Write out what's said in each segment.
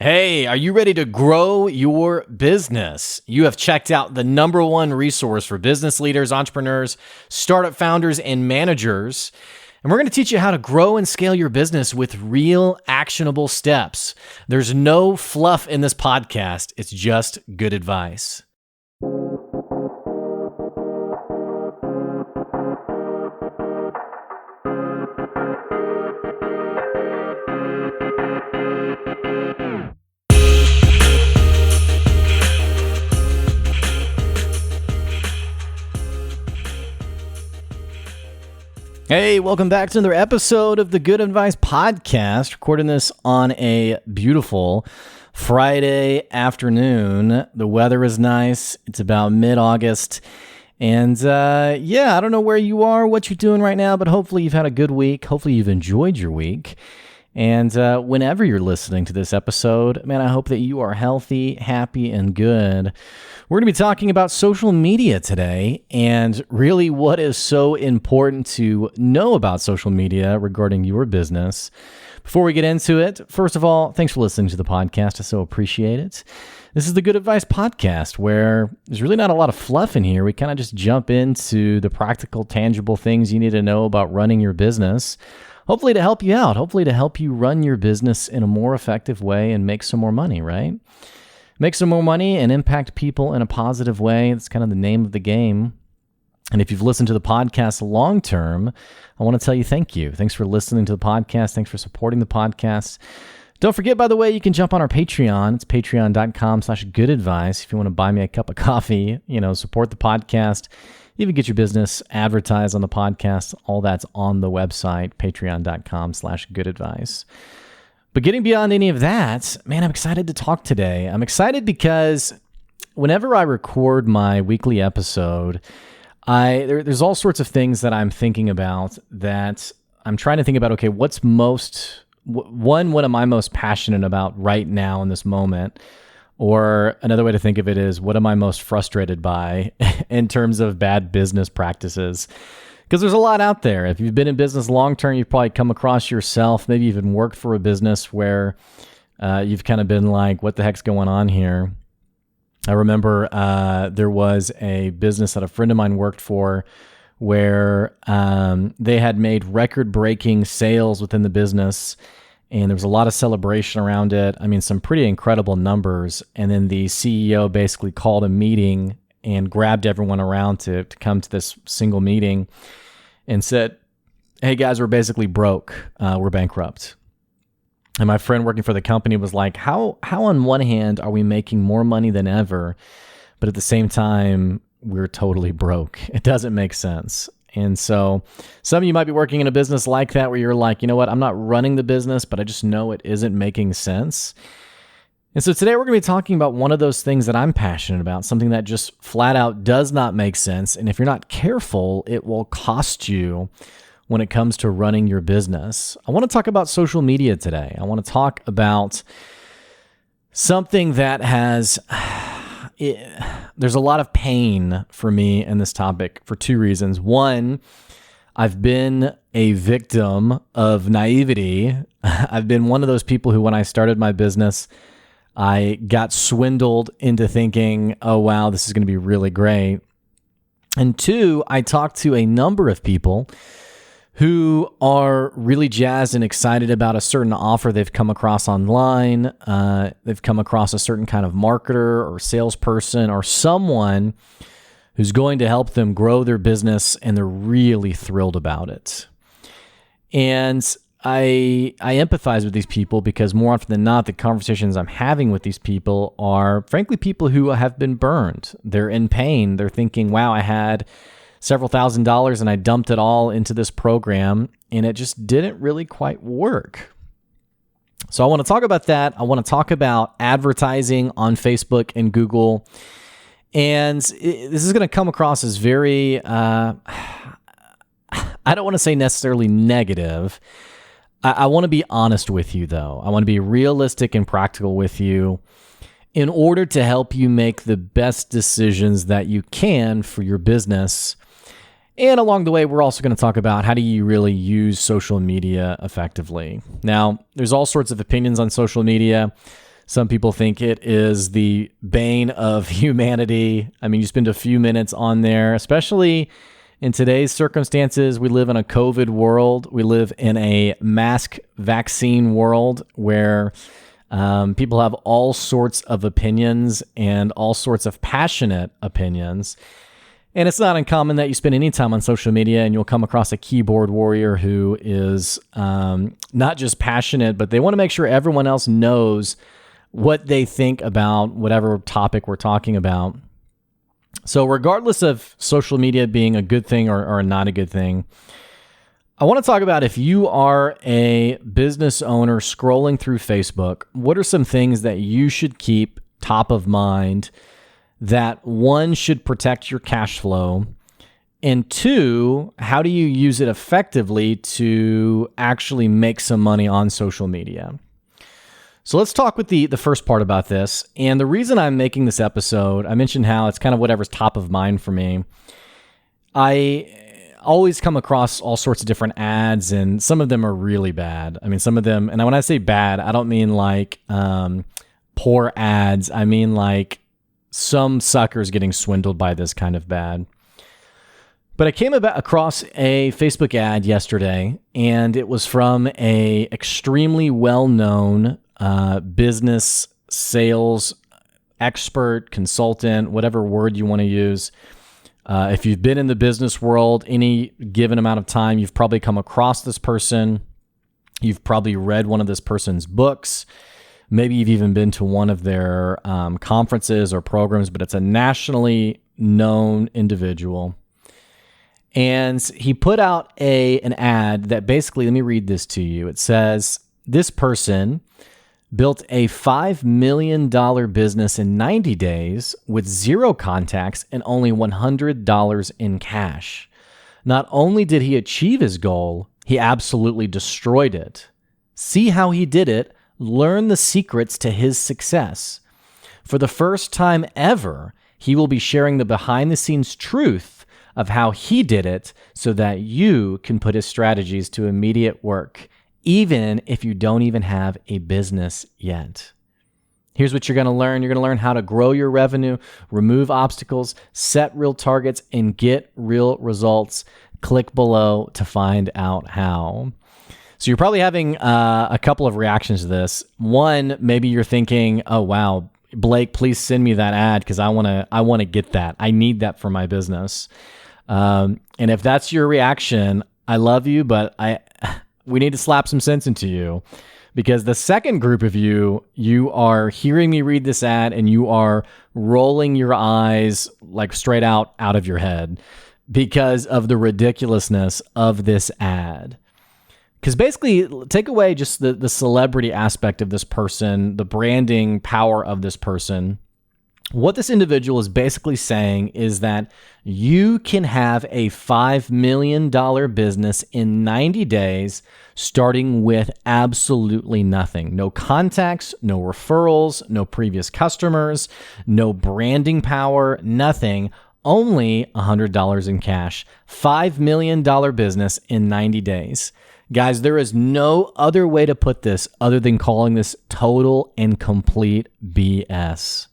Hey, are you ready to grow your business? You have checked out the number one resource for business leaders, entrepreneurs, startup founders, and managers. And we're going to teach you how to grow and scale your business with real actionable steps. There's no fluff in this podcast. It's just good advice. Hey, welcome back to another episode of the Good Advice Podcast. Recording this on a beautiful Friday afternoon. The weather is nice. It's about mid-August. And I don't know where you are, what you're doing right now, but hopefully you've had a good week. Hopefully you've enjoyed your week. And whenever you're listening to this episode, man, I hope that you are healthy, happy, and good. We're going to be talking about social media today and really what is so important to know about social media regarding your business. Before we get into it, first of all, thanks for listening to the podcast. I so appreciate it. This is the Good Advice Podcast, where there's really not a lot of fluff in here. We kind of just jump into the practical, tangible things you need to know about running your business. Hopefully to help you out, hopefully to help you run your business in a more effective way and make some more money, right? Make some more money and impact people in a positive way. That's kind of the name of the game. And if you've listened to the podcast long term, I want to tell you thank you. Thanks for listening to the podcast. Thanks for supporting the podcast. Don't forget, by the way, you can jump on our Patreon. It's patreon.com/goodadvice. If you want to buy me a cup of coffee, support the podcast, even get your business advertised on the podcast. All that's on the website, patreon.com/goodadvice. But getting beyond any of that, man, I'm excited to talk today. I'm excited because whenever I record my weekly episode, there's all sorts of things that I'm thinking about that I'm trying to think about, okay, what am I most passionate about right now in this moment? Or another way to think of it is, what am I most frustrated by in terms of bad business practices? Because there's a lot out there. If you've been in business long term, you've probably come across yourself, maybe even worked for a business where you've kind of been like, what the heck's going on here? I remember there was a business that a friend of mine worked for where they had made record-breaking sales within the business, and there was a lot of celebration around it. I mean, some pretty incredible numbers. And then the CEO basically called a meeting and grabbed everyone around to come to this single meeting and said, hey guys, we're basically broke. We're bankrupt. And my friend working for the company was like, how on one hand are we making more money than ever, but at the same time, we're totally broke? It doesn't make sense. And so some of you might be working in a business like that where you're like, you know what, I'm not running the business, but I just know it isn't making sense. And so today we're going to be talking about one of those things that I'm passionate about, something that just flat out does not make sense. And if you're not careful, it will cost you when it comes to running your business. I want to talk about social media today. I want to talk about something that there's a lot of pain for me in this topic for two reasons. One, I've been a victim of naivety. I've been one of those people who, when I started my business, I got swindled into thinking, oh, wow, this is going to be really great. And two, I talked to a number of people who are really jazzed and excited about a certain offer they've come across online. They've come across a certain kind of marketer or salesperson or someone who's going to help them grow their business, and they're really thrilled about it. And I empathize with these people because more often than not, the conversations I'm having with these people are frankly people who have been burned. They're in pain. They're thinking, wow, I had several $1,000s and I dumped it all into this program and it just didn't really quite work. So I want to talk about that. I want to talk about advertising on Facebook and Google. And this is going to come across as very, I don't want to say necessarily negative. I want to be honest with you, though. I want to be realistic and practical with you in order to help you make the best decisions that you can for your business. And along the way, we're also going to talk about how do you really use social media effectively. Now, there's all sorts of opinions on social media. Some people think it is the bane of humanity. I mean, you spend a few minutes on there, especially in today's circumstances. We live in a COVID world. We live in a mask vaccine world where people have all sorts of opinions and all sorts of passionate opinions. And it's not uncommon that you spend any time on social media and you'll come across a keyboard warrior who is not just passionate, but they want to make sure everyone else knows what they think about whatever topic we're talking about. So regardless of social media being a good thing or not a good thing, I want to talk about if you are a business owner scrolling through Facebook, what are some things that you should keep top of mind that, one, should protect your cash flow, and two, how do you use it effectively to actually make some money on social media? So let's talk with the first part about this. And the reason I'm making this episode, I mentioned how it's kind of whatever's top of mind for me. I always come across all sorts of different ads, and some of them are really bad. I mean, some of them, and when I say bad, I don't mean like poor ads. I mean like some suckers getting swindled by this kind of bad. But I came across a Facebook ad yesterday, and it was from a extremely well-known business sales expert, consultant, whatever word you want to use. If you've been in the business world any given amount of time, you've probably come across this person. You've probably read one of this person's books. Maybe you've even been to one of their conferences or programs, but it's a nationally known individual. And he put out an ad that basically, let me read this to you. It says, this person built a $5 million business in 90 days with 0 contacts and only $100 in cash. Not only did he achieve his goal, he absolutely destroyed it. See how he did it. Learn the secrets to his success. For the first time ever, he will be sharing the behind-the-scenes truth of how he did it so that you can put his strategies to immediate work, even if you don't even have a business yet. Here's what you're going to learn. You're going to learn how to grow your revenue, remove obstacles, set real targets, and get real results. Click below to find out how. So you're probably having a couple of reactions to this. One, maybe you're thinking, oh, wow, Blake, please send me that ad because I want to get that. I need that for my business. And if that's your reaction, I love you, but we need to slap some sense into you, because the second group of you are hearing me read this ad and you are rolling your eyes like straight out of your head because of the ridiculousness of this ad. Because basically, take away just the celebrity aspect of this person, the branding power of this person. What this individual is basically saying is that you can have a $5 million business in 90 days, starting with absolutely nothing. No contacts, no referrals, no previous customers, no branding power, nothing. Only $100 in cash. $5 million business in 90 days. Guys, there is no other way to put this other than calling this total and complete BS.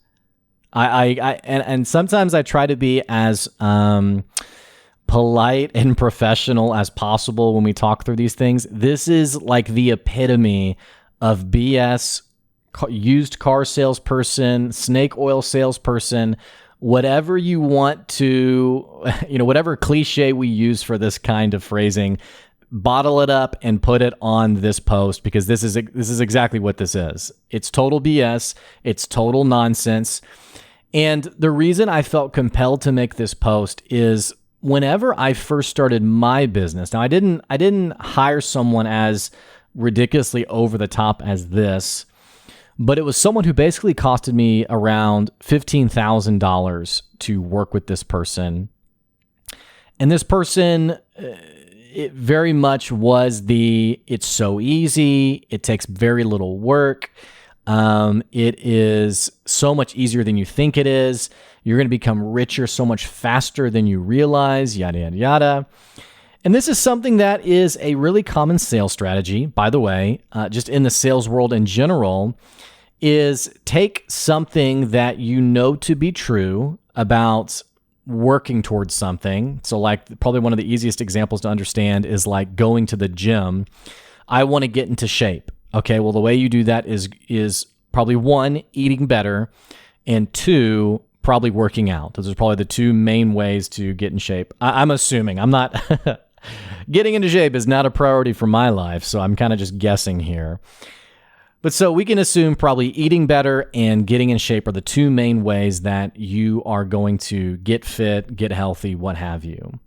And sometimes I try to be as polite and professional as possible when we talk through these things. This is like the epitome of BS, used car salesperson, snake oil salesperson, whatever you want to, whatever cliche we use for this kind of phrasing. Bottle it up and put it on this post, because this is exactly what this is. It's total BS. It's total nonsense. And the reason I felt compelled to make this post is whenever I first started my business. Now, I didn't hire someone as ridiculously over the top as this, but it was someone who basically costed me around $15,000 to work with this person. And this person, it very much was it's so easy. It takes very little work. It is so much easier than you think it is. You're going to become richer so much faster than you realize, yada, yada, yada. And this is something that is a really common sales strategy, by the way, just in the sales world in general, is take something that you know to be true about working towards something. So like probably one of the easiest examples to understand is like going to the gym. I want to get into shape. Okay, well, the way you do that is probably one, eating better, and two, probably working out. Those are probably the two main ways to get in shape. I'm assuming. I'm not getting into shape is not a priority for my life, so I'm kind of just guessing here. But so we can assume probably eating better and getting in shape are the two main ways that you are going to get fit, get healthy, what have you.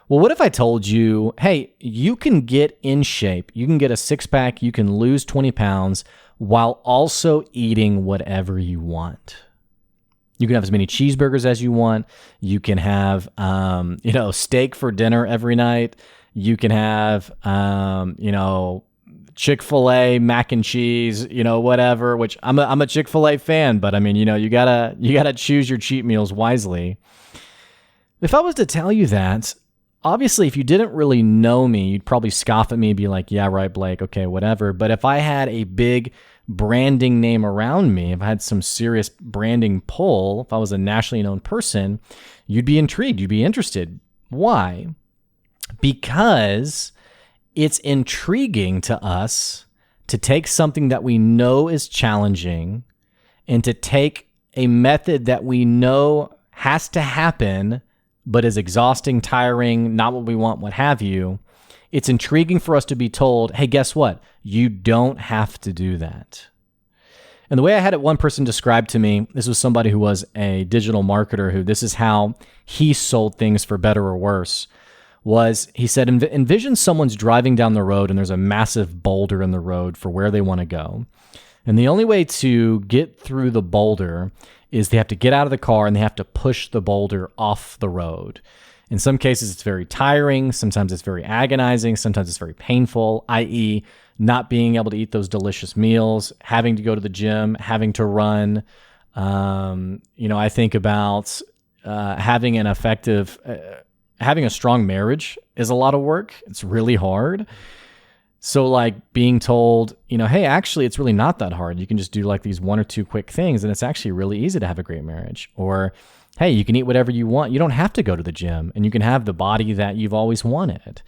Well, what if I told you, hey, you can get in shape, you can get a six-pack, you can lose 20 pounds while also eating whatever you want. You can have as many cheeseburgers as you want. You can have, steak for dinner every night. You can have, Chick-fil-A, mac and cheese, whatever, which I'm a Chick-fil-A fan, but I mean, you gotta choose your cheat meals wisely. If I was to tell you that, obviously, if you didn't really know me, you'd probably scoff at me and be like, yeah, right, Blake, okay, whatever. But if I had a big branding name around me, if I had some serious branding pull, if I was a nationally known person, you'd be intrigued, you'd be interested. Why? Because it's intriguing to us to take something that we know is challenging and to take a method that we know has to happen but is exhausting, tiring, not what we want, what have you. It's intriguing for us to be told, hey, guess what? You don't have to do that. And the way I had it one person described to me, this was somebody who was a digital marketer who this is how he sold things for better or worse, was he said, envision someone's driving down the road and there's a massive boulder in the road for where they want to go. And the only way to get through the boulder is they have to get out of the car and they have to push the boulder off the road. In some cases, it's very tiring. Sometimes it's very agonizing. Sometimes it's very painful, i.e., not being able to eat those delicious meals, having to go to the gym, having to run. I think about having an effective, having a strong marriage is a lot of work. It's really hard. So like being told, hey, actually, it's really not that hard. You can just do like these one or two quick things and it's actually really easy to have a great marriage. Or, hey, you can eat whatever you want. You don't have to go to the gym and you can have the body that you've always wanted.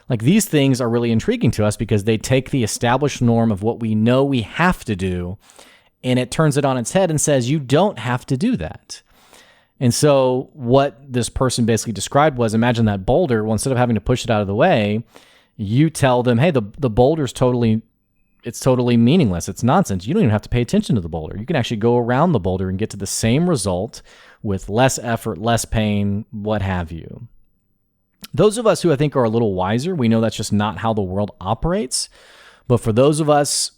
Like these things are really intriguing to us because they take the established norm of what we know we have to do and it turns it on its head and says, you don't have to do that. And so what this person basically described was, imagine that boulder, well, instead of having to push it out of the way, you tell them, hey, the boulder's totally meaningless. It's nonsense. You don't even have to pay attention to the boulder. You can actually go around the boulder and get to the same result with less effort, less pain, what have you. Those of us who I think are a little wiser, we know that's just not how the world operates. But for those of us,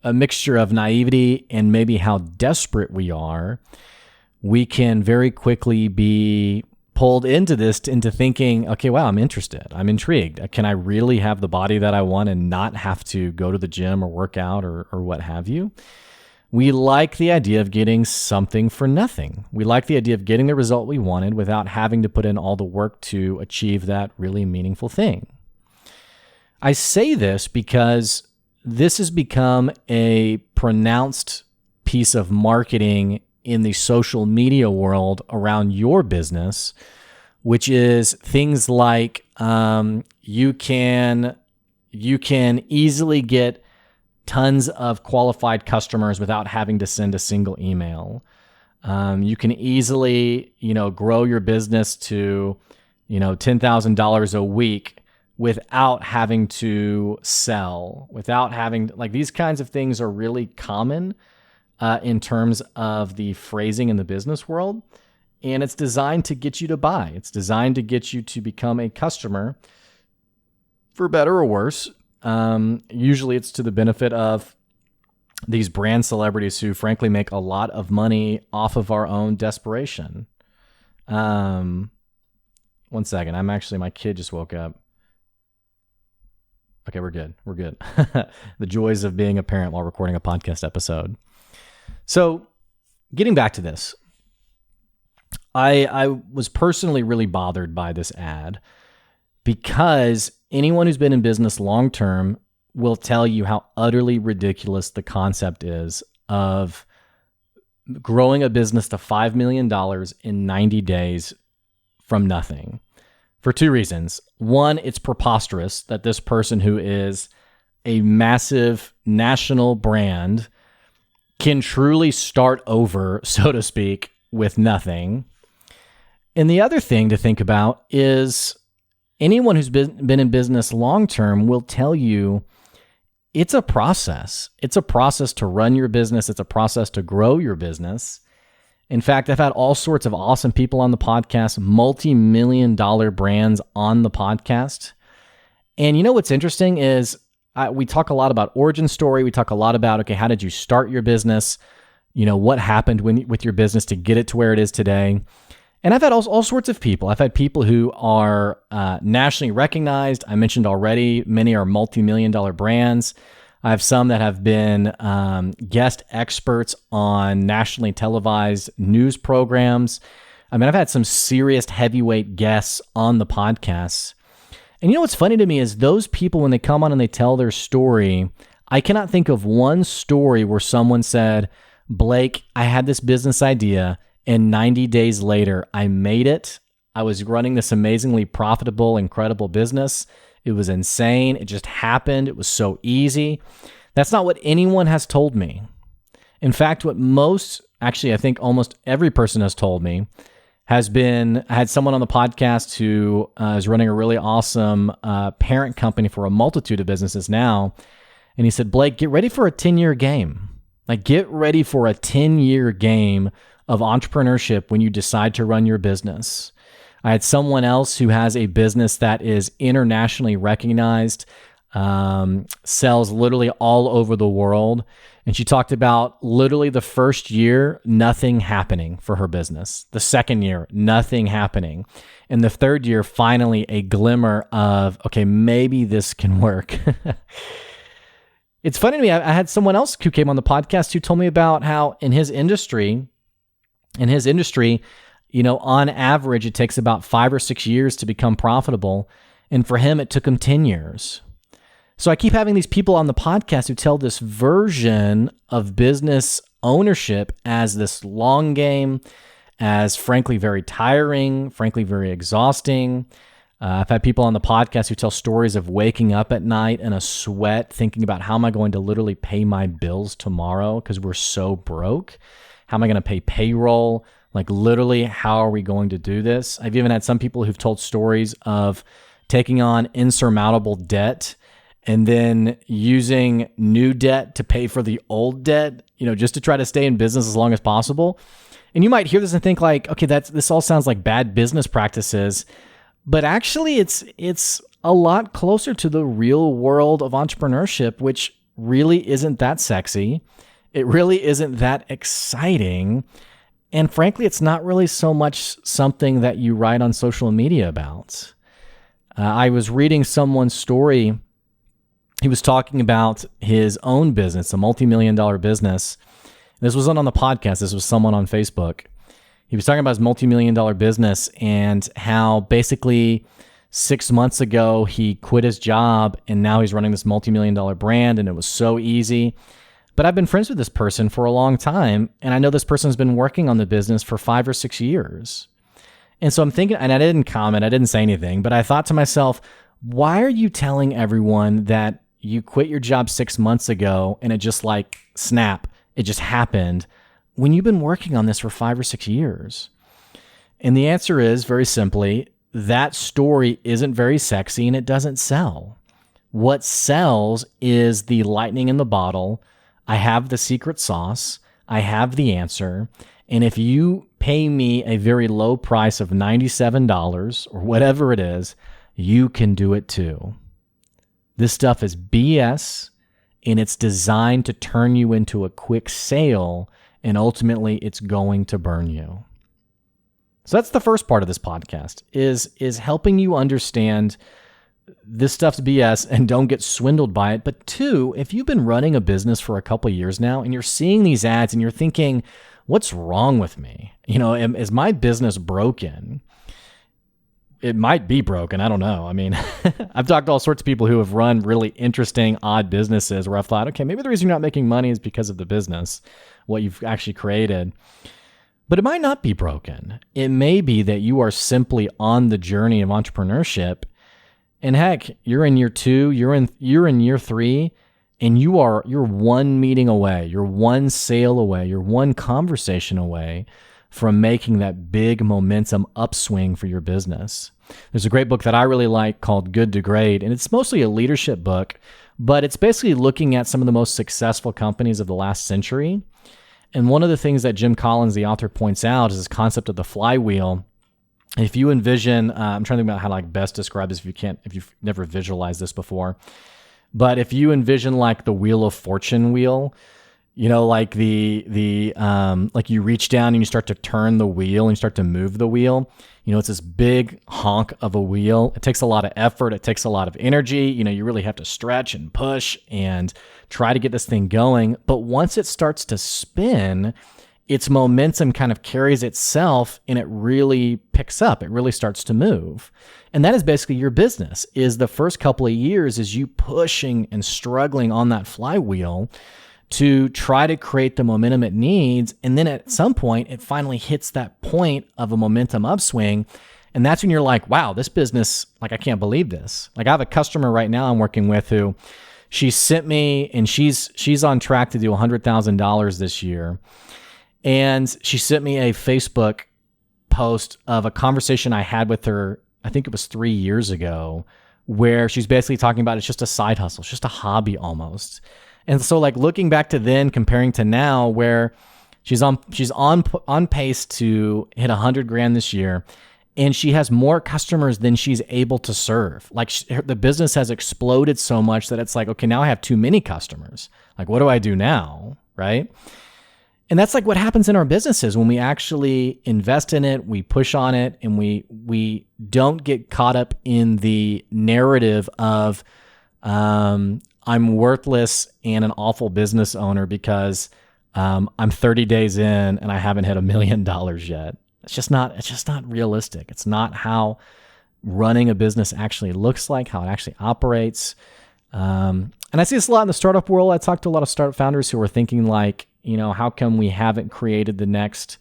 a mixture of naivety and maybe how desperate we are, we can very quickly be pulled into thinking, okay, wow, I'm interested. I'm intrigued. Can I really have the body that I want and not have to go to the gym or work out or what have you? We like the idea of getting something for nothing. We like the idea of getting the result we wanted without having to put in all the work to achieve that really meaningful thing. I say this because this has become a pronounced piece of marketing in the social media world around your business, which is things like you can easily get tons of qualified customers without having to send a single email. You can easily, grow your business to, $10,000 a week without having to sell, without having these kinds of things are really common in terms of the phrasing in the business world. And it's designed to get you to buy. It's designed to get you to become a customer for better or worse. Usually it's to the benefit of these brand celebrities who frankly make a lot of money off of our own desperation. 1 second. My kid just woke up. Okay, we're good. The joys of being a parent while recording a podcast episode. So getting back to this, I was personally really bothered by this ad because anyone who's been in business long-term will tell you how utterly ridiculous the concept is of growing a business to $5 million in 90 days from nothing for two reasons. One, it's preposterous that this person who is a massive national brand can truly start over, so to speak, with nothing. And the other thing to think about is anyone who's been in business long-term will tell you it's a process. It's a process to run your business. It's a process to grow your business. In fact, I've had all sorts of awesome people on the podcast, multi-million-dollar brands on the podcast. And you know what's interesting is we talk a lot about origin story. We talk a lot about, okay, how did you start your business? You know, what happened with your business to get it to where it is today? And I've had all sorts of people. I've had people who are nationally recognized. I mentioned already, many are multi-million-dollar brands. I have some that have been guest experts on nationally televised news programs. I mean, I've had some serious heavyweight guests on the podcasts. And you know what's funny to me is those people, when they come on and they tell their story, I cannot think of one story where someone said, Blake, I had this business idea, and 90 days later, I made it. I was running this amazingly profitable, incredible business. It was insane. It just happened. It was so easy. That's not what anyone has told me. In fact, I think almost every person has told me has been, I had someone on the podcast who is running a really awesome parent company for a multitude of businesses now. And he said, Blake, get ready for a 10-year game. Like, get ready for a 10-year game of entrepreneurship when you decide to run your business. I had someone else who has a business that is internationally recognized, sells literally all over the world. And she talked about literally the first year, nothing happening for her business. The second year, nothing happening. And the third year, finally a glimmer of, okay, maybe this can work. It's funny to me. I had someone else who came on the podcast who told me about how in his industry, you know, on average, it takes about 5 or 6 years to become profitable. And for him, it took him 10 years. So I keep having these people on the podcast who tell this version of business ownership as this long game, as frankly very tiring, frankly very exhausting. I've had people on the podcast who tell stories of waking up at night in a sweat, thinking about how am I going to literally pay my bills tomorrow because we're so broke. How am I going to pay payroll? Like literally, how are we going to do this? I've even had some people who've told stories of taking on insurmountable debt and then using new debt to pay for the old debt, you know, just to try to stay in business as long as possible. And you might hear this and think like, okay, this all sounds like bad business practices, but actually it's a lot closer to the real world of entrepreneurship, which really isn't that sexy. It really isn't that exciting. And frankly, it's not really so much something that you write on social media about. I was reading someone's story. He was talking about his own business, a multi-million-dollar business. This wasn't on the podcast. This was someone on Facebook. He was talking about his multi-million-dollar business and how basically 6 months ago he quit his job and now he's running this multi-million-dollar brand and it was so easy. But I've been friends with this person for a long time, and I know this person's been working on the business for 5 or 6 years. And so I'm thinking, and I didn't comment, I didn't say anything, but I thought to myself, why are you telling everyone that you quit your job 6 months ago and it just like snap, it just happened, when you've been working on this for 5 or 6 years? And the answer is very simply, that story isn't very sexy and it doesn't sell. What sells is the lightning in the bottle. I have the secret sauce. I have the answer. And if you pay me a very low price of $97 or whatever it is, you can do it too. This stuff is BS, and it's designed to turn you into a quick sale, and ultimately it's going to burn you. So that's the first part of this podcast, is helping you understand this stuff's BS and don't get swindled by it. But two, if you've been running a business for a couple of years now and you're seeing these ads and you're thinking, what's wrong with me? You know, is my business broken? it might be broken. I don't know. I mean, I've talked to all sorts of people who have run really interesting, odd businesses where I've thought, okay, maybe the reason you're not making money is because of the business, what you've actually created. But it might not be broken. It may be that you are simply on the journey of entrepreneurship. And heck, you're in year 2, you're in year 3, and you're one meeting away, you're one sale away, you're one conversation away from making that big momentum upswing for your business. There's a great book that I really like called Good to Great, and it's mostly a leadership book, but it's basically looking at some of the most successful companies of the last century. And one of the things that Jim Collins, the author, points out is this concept of the flywheel. If you envision, I'm trying to think about how to best describe this if you've never visualized this before, but if you envision like the Wheel of Fortune wheel, like like you reach down and you start to turn the wheel and you start to move the wheel. It's this big honk of a wheel. It takes a lot of effort. It takes a lot of energy. You really have to stretch and push and try to get this thing going. But once it starts to spin, its momentum kind of carries itself and it really picks up. It really starts to move. And that is basically your business, is the first couple of years is you pushing and struggling on that flywheel to try to create the momentum it needs. And then at some point, it finally hits that point of a momentum upswing. And that's when you're like, wow, this business, I can't believe this. I have a customer right now I'm working with who she sent me, and she's on track to do $100,000 this year. And she sent me a Facebook post of a conversation I had with her, I think it was 3 years ago, where she's basically talking about it's just a side hustle. It's just a hobby almost. And so looking back to then, comparing to now, where she's on pace to hit $100,000 this year, and she has more customers than she's able to serve. The business has exploded so much that it's like, okay, now I have too many customers. What do I do now? Right? And that's what happens in our businesses when we actually invest in it, we push on it, and we don't get caught up in the narrative of, I'm worthless and an awful business owner because I'm 30 days in and I haven't hit $1 million yet. It's just not realistic. It's not how running a business actually looks like, how it actually operates. And I see this a lot in the startup world. I talk to a lot of startup founders who are thinking how come we haven't created the next,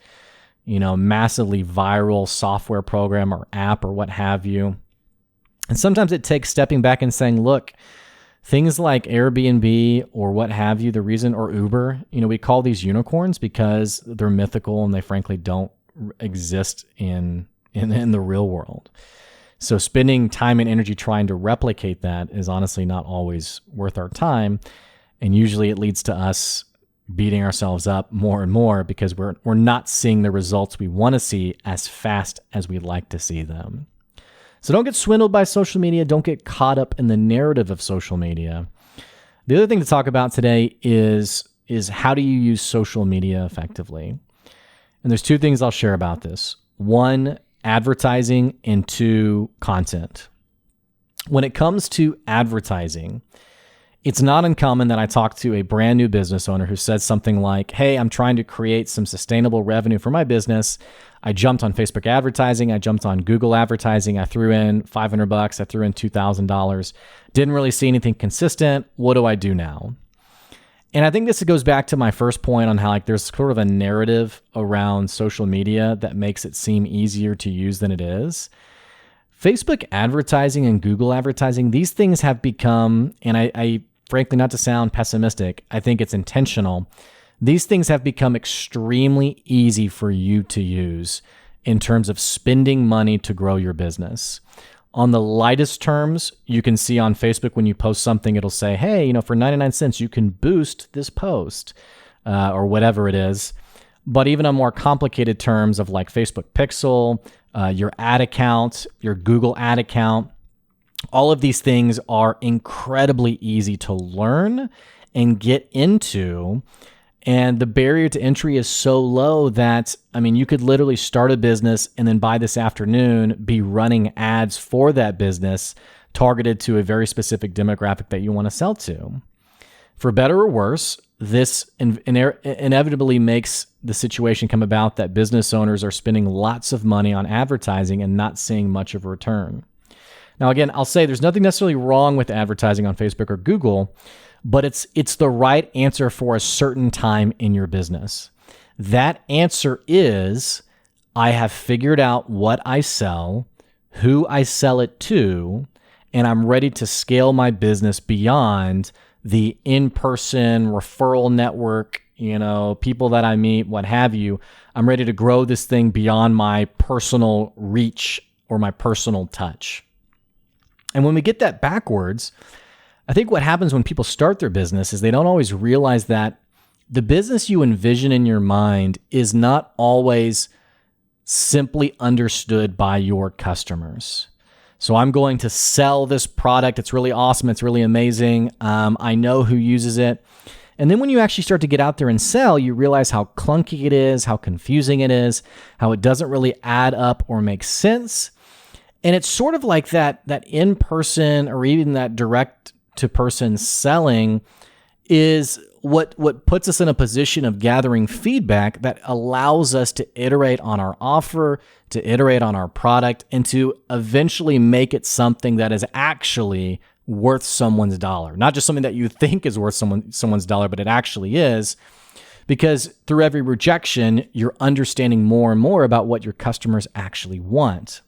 massively viral software program or app or what have you. And sometimes it takes stepping back and saying, look, things like Airbnb or what have you, or Uber, we call these unicorns because they're mythical and they frankly don't exist in the real world. So spending time and energy trying to replicate that is honestly not always worth our time. And usually it leads to us beating ourselves up more and more because we're not seeing the results we want to see as fast as we'd like to see them. So don't get swindled by social media. Don't get caught up in the narrative of social media. The other thing to talk about today is how do you use social media effectively? And there's 2 things I'll share about this. 1, advertising, and 2, content. When it comes to advertising, it's not uncommon that I talk to a brand new business owner who says something like, hey, I'm trying to create some sustainable revenue for my business. I jumped on Facebook advertising. I jumped on Google advertising. I threw in $500. I threw in $2,000. Didn't really see anything consistent. What do I do now? And I think this goes back to my first point on how there's sort of a narrative around social media that makes it seem easier to use than it is. Facebook advertising and Google advertising, these things have become, and I frankly, not to sound pessimistic, I think it's intentional. These things have become extremely easy for you to use in terms of spending money to grow your business. On the lightest terms, you can see on Facebook when you post something, it'll say, hey, for 99 cents, you can boost this post or whatever it is. But even on more complicated terms of Facebook Pixel, your ad account, your Google ad account, all of these things are incredibly easy to learn and get into. And the barrier to entry is so low that, you could literally start a business and then by this afternoon be running ads for that business targeted to a very specific demographic that you want to sell to. For better or worse, this inevitably makes the situation come about that business owners are spending lots of money on advertising and not seeing much of a return. Now, again, I'll say there's nothing necessarily wrong with advertising on Facebook or Google, but it's the right answer for a certain time in your business. That answer is, I have figured out what I sell, who I sell it to, and I'm ready to scale my business beyond the in-person referral network, people that I meet, what have you. I'm ready to grow this thing beyond my personal reach or my personal touch. And when we get that backwards, I think what happens when people start their business is they don't always realize that the business you envision in your mind is not always simply understood by your customers. So I'm going to sell this product. It's really awesome. It's really amazing. I know who uses it. And then when you actually start to get out there and sell, you realize how clunky it is, how confusing it is, how it doesn't really add up or make sense. And it's sort of like that in-person or even that direct-to-person selling is what puts us in a position of gathering feedback that allows us to iterate on our offer, to iterate on our product, and to eventually make it something that is actually worth someone's dollar. Not just something that you think is worth someone's dollar, but it actually is. Because through every rejection, you're understanding more and more about what your customers actually want.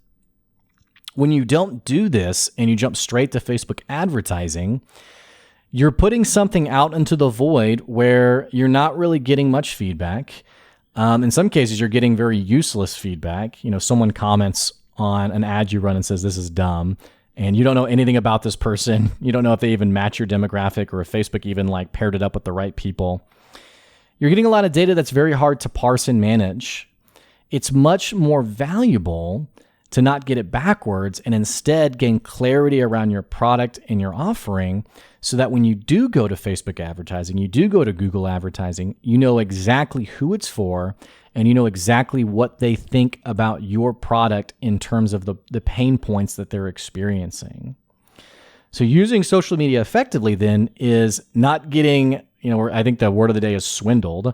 When you don't do this and you jump straight to Facebook advertising, you're putting something out into the void where you're not really getting much feedback. In some cases, you're getting very useless feedback. Someone comments on an ad you run and says, "This is dumb." And you don't know anything about this person. You don't know if they even match your demographic or if Facebook even paired it up with the right people. You're getting a lot of data that's very hard to parse and manage. It's much more valuable to not get it backwards and instead gain clarity around your product and your offering so that when you do go to Facebook advertising, you do go to Google advertising, you know exactly who it's for and you know exactly what they think about your product in terms of the pain points that they're experiencing. So using social media effectively then is not getting, I think the word of the day is swindled.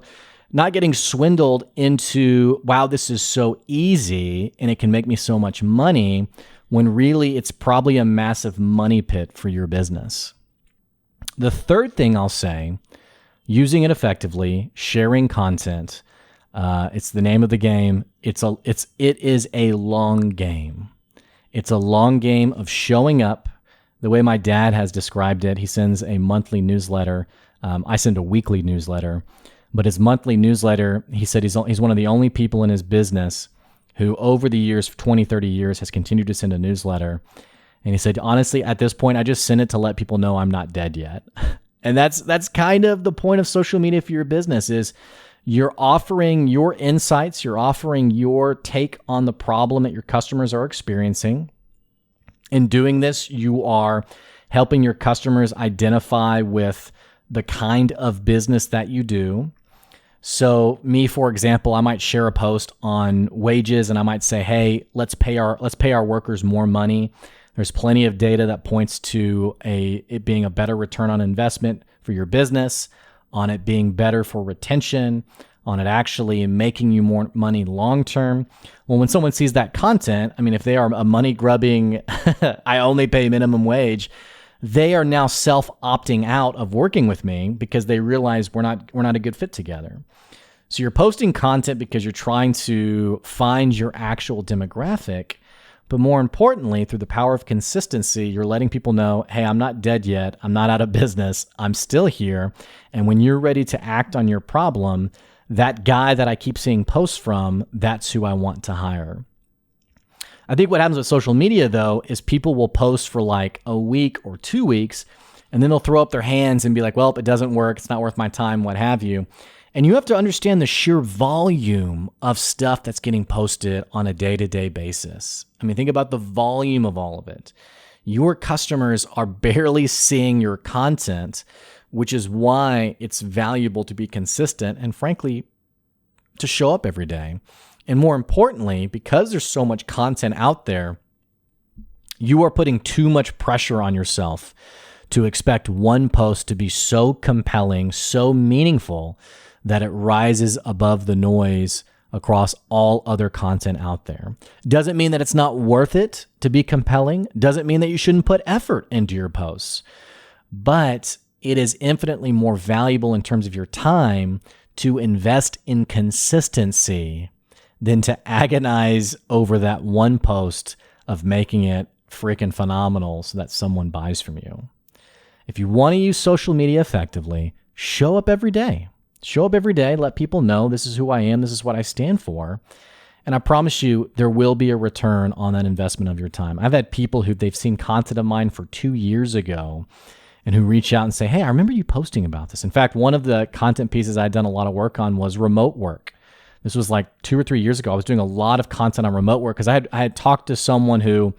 Not getting swindled into, wow, this is so easy and it can make me so much money, when really it's probably a massive money pit for your business. The third thing I'll say, using it effectively, sharing content, it's the name of the game. It is a long game. It's a long game of showing up the way my dad has described it. He sends a monthly newsletter. I send a weekly newsletter. But his monthly newsletter, he said he's one of the only people in his business who over the years, 20, 30 years, has continued to send a newsletter. And he said, honestly, at this point, I just send it to let people know I'm not dead yet. And that's kind of the point of social media for your business is you're offering your insights, you're offering your take on the problem that your customers are experiencing. In doing this, you are helping your customers identify with the kind of business that you do. So me, for example, I might share a post on wages and I might say, hey, let's pay our workers more money. There's plenty of data that points to it being a better return on investment for your business, on it being better for retention, on it actually making you more money long term. Well, when someone sees that content, if they are a money grubbing, I only pay minimum wage, they are now self-opting out of working with me because they realize we're not a good fit together. So you're posting content because you're trying to find your actual demographic, but more importantly, through the power of consistency, you're letting people know, hey, I'm not dead yet. I'm not out of business. I'm still here. And when you're ready to act on your problem, that guy that I keep seeing posts from, that's who I want to hire. I think what happens with social media, though, is people will post for a week or 2 weeks, and then they'll throw up their hands and be like, well, it doesn't work. It's not worth my time, what have you. And you have to understand the sheer volume of stuff that's getting posted on a day-to-day basis. Think about the volume of all of it. Your customers are barely seeing your content, which is why it's valuable to be consistent and, frankly, to show up every day. And more importantly, because there's so much content out there, you are putting too much pressure on yourself to expect one post to be so compelling, so meaningful, that it rises above the noise across all other content out there. Doesn't mean that it's not worth it to be compelling. Doesn't mean that you shouldn't put effort into your posts. But it is infinitely more valuable in terms of your time to invest in consistency than to agonize over that one post of making it freaking phenomenal so that someone buys from you. If you want to use social media effectively, show up every day. Show up every day, let people know this is who I am, this is what I stand for. And I promise you, there will be a return on that investment of your time. I've had people who they've seen content of mine for 2 years ago and who reach out and say, hey, I remember you posting about this. In fact, one of the content pieces I'd done a lot of work on was remote work. This was like 2 or 3 years ago. I was doing a lot of content on remote work because I had talked to someone who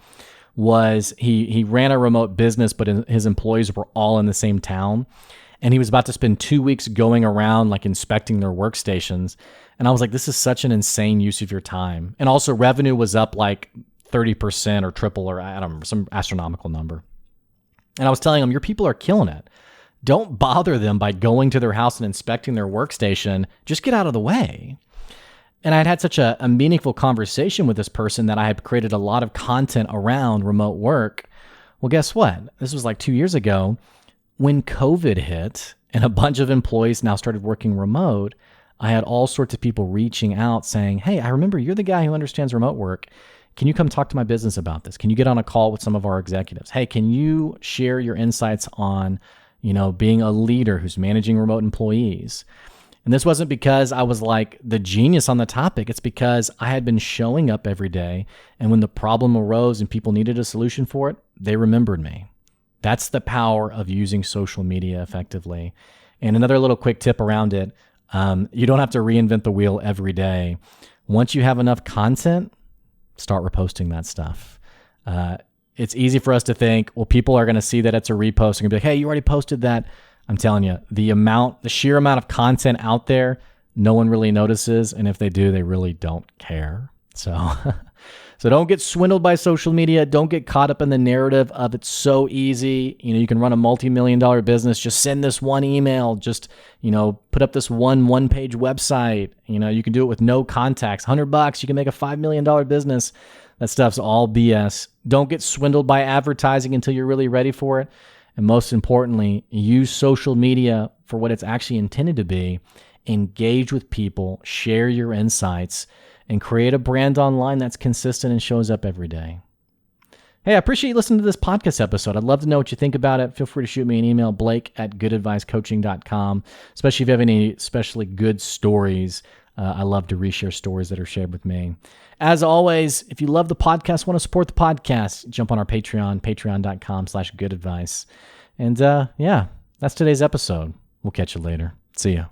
was, he ran a remote business, but his employees were all in the same town. And he was about to spend 2 weeks going around like inspecting their workstations. And I was like, this is such an insane use of your time. And also revenue was up like 30% or triple, or I don't remember, some astronomical number. And I was telling him, your people are killing it. Don't bother them by going to their house and inspecting their workstation. Just get out of the way. And I'd had such a meaningful conversation with this person that I had created a lot of content around remote work. Well, guess what? This was like 2 years ago. When COVID hit and a bunch of employees now started working remote, I had all sorts of people reaching out saying, hey, I remember you're the guy who understands remote work. Can you come talk to my business about this? Can you get on a call with some of our executives? Hey, can you share your insights on, being a leader who's managing remote employees? And this wasn't because I was like the genius on the topic. It's because I had been showing up every day. And when the problem arose and people needed a solution for it, they remembered me. That's the power of using social media effectively. And another little quick tip around it, you don't have to reinvent the wheel every day. Once you have enough content, start reposting that stuff. It's easy for us to think, well, people are going to see that it's a repost and be like, hey, you already posted that. I'm telling you, the sheer amount of content out there, no one really notices. And if they do, they really don't care. So don't get swindled by social media. Don't get caught up in the narrative of it's so easy. You can run a multi-million-dollar business. Just send this one email. Just, put up this one-page website. You can do it with no contacts. $100, you can make a $5 million business. That stuff's all BS. Don't get swindled by advertising until you're really ready for it. And most importantly, use social media for what it's actually intended to be. Engage with people, share your insights, and create a brand online that's consistent and shows up every day. Hey, I appreciate you listening to this podcast episode. I'd love to know what you think about it. Feel free to shoot me an email, blake@goodadvicecoaching.com, especially if you have any especially good stories. I love to reshare stories that are shared with me. As always, if you love the podcast, want to support the podcast, jump on our Patreon, patreon.com/goodadvice. And that's today's episode. We'll catch you later. See ya.